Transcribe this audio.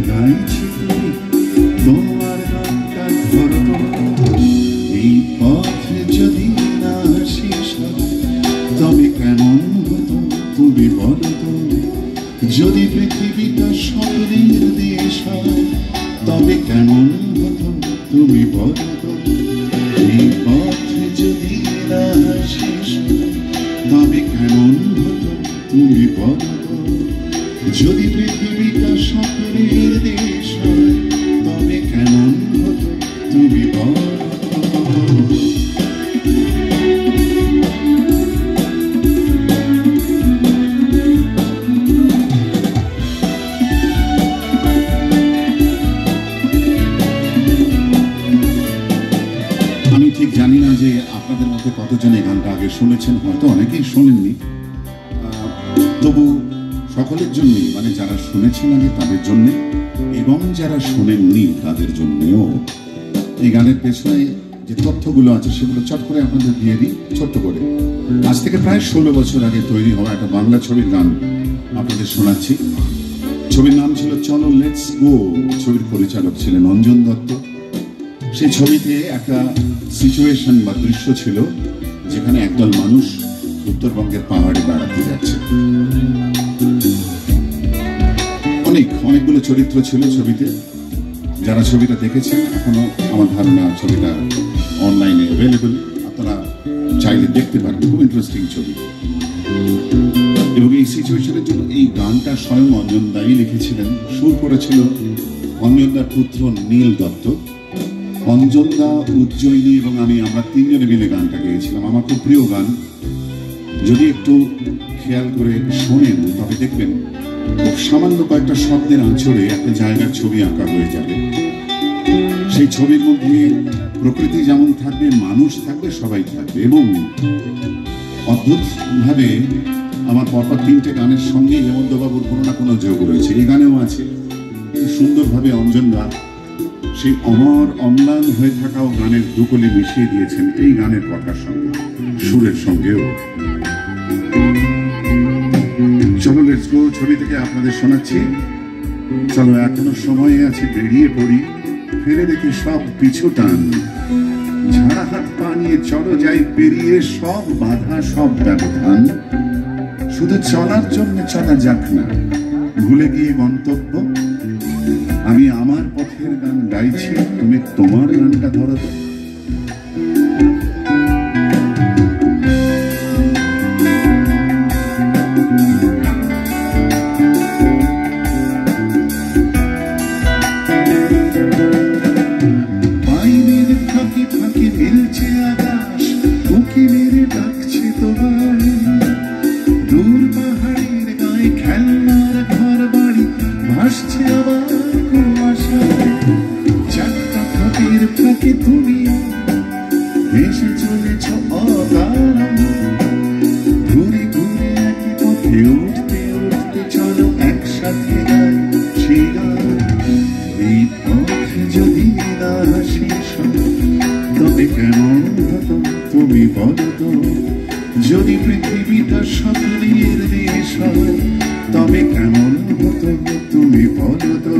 গাইছি তুমি তোমার গানটা ধরো। এই পথে যদি না শেষ হয় তবে কেমন হতো তুমি বলো তো। যদি পৃথিবীটা স্বপ্নের দেশ হয় তবে কেমন হতো তুমি বলো তো। এই পথে যদি না শেষ হয় তবে কেমন হতো তুমি বলো তো। যদি পৃথিবীটা স্বপ্নের দেশ হয় তবে কেমন হতো তুমি বলো। আমি ঠিক জানি না যে আপনাদের মধ্যে কতজন এই গানটা আগে শুনেছেন, হয়তো অনেকেই শোনেননি। তবু সকলের জন্যই, মানে যারা শুনেছেন আগে তাদের জন্যে এবং যারা শোনেননি তাদের জন্যেও এই গানের পেছনে যে তথ্যগুলো আছে সেগুলো চট করে আপনাদের দিয়ে দিই ছোট্ট করে। আজ থেকে প্রায় 16 বছর আগে তৈরি হওয়া একটা বাংলা ছবির গান আপনাদের শোনাচ্ছি। ছবির নাম ছিল চলো লেটস গো। ছবির পরিচালক ছিলেন অঞ্জন দত্ত। সেই ছবিতে একটা সিচুয়েশন বা দৃশ্য ছিল যেখানে একদল মানুষ উত্তরবঙ্গের পাহাড়ে বেড়াতে যাচ্ছে। অনেকগুলো চরিত্র ছিল ছবিতে। যারা ছবিটা দেখেছেন, এখনো আমার ধারণা ছবিটা অনলাইনে অ্যাভেলেবল, আপনারা চাইলে দেখতে পারেন। খুব ইন্টারেস্টিং ছবি। এবং এই সিচুয়েশনের জন্য এই গানটা স্বয়ং অঞ্জন দাই লিখেছিলেন। সুর করেছিল অঞ্জনদার পুত্র নীল দত্ত। অঞ্জনদা, উজ্জয়িনী এবং আমরা তিনজনে মিলে গানটা গেয়েছিলাম। আমার খুব প্রিয় গান। যদি একটু খেয়াল করে শোনেন তবে দেখবেন খুব সামান্য কয়েকটা শব্দের আঁচড়ে একটা জায়গার ছবি আঁকা হয়ে যাবে। সেই ছবির মধ্যে প্রকৃতি যেমন থাকবে, মানুষ থাকবে, সবাই থাকবে। এবং অদ্ভুত ভাবে আমার পরপর 3টে গানের সঙ্গে হেমন্তবাবুর কোনো না কোনো যোগ রয়েছে। এই গানেও আছে। সুন্দরভাবে অঞ্জনদা সেই অমর অম্লান হয়ে থাকাও গানের দুকলি মিশিয়ে দিয়েছেন এই গানের কথার সঙ্গে, সুরের সঙ্গেও। চলো লেটস গো ছবি থেকে আপনাদের শোনাচ্ছি। চলো এখনো সময় আছে, বেরিয়ে পড়ি, ফেলে দেখি সব পিছু টান। ঝাড়া হাত পা নিয়ে চলো যাই পেরিয়ে সব বাধা, সব ব্যবধান। শুধু চলার জন্য চলা যাক না, ভুলে গিয়ে গন্তব্য। আমি আমার পথের গান গাইছি, তুমি তোমার গানটা ধরো তো। পাইনের ফাঁকি ফাঁকি মিলছে আকাশ, উঁকি মেরে ডাকছে তোমার। দূর পাহাড়ের গায়ে খেলনার ঘর বাড়ি ভাসছে আবার ফাঁকে তুমি ভেসে চলেছ অকারণ। ঘুরে ঘুরে একই পথে উঠতে উঠতে চলো একসাথে গাই সেই গান। এই পথ যদি না শেষ হয় তবে কেমন হতো তুমি বলো তো। যদি পৃথিবীটা স্বপ্নের দেশ হয় তবে কেমন হতো তুমি বলো তো।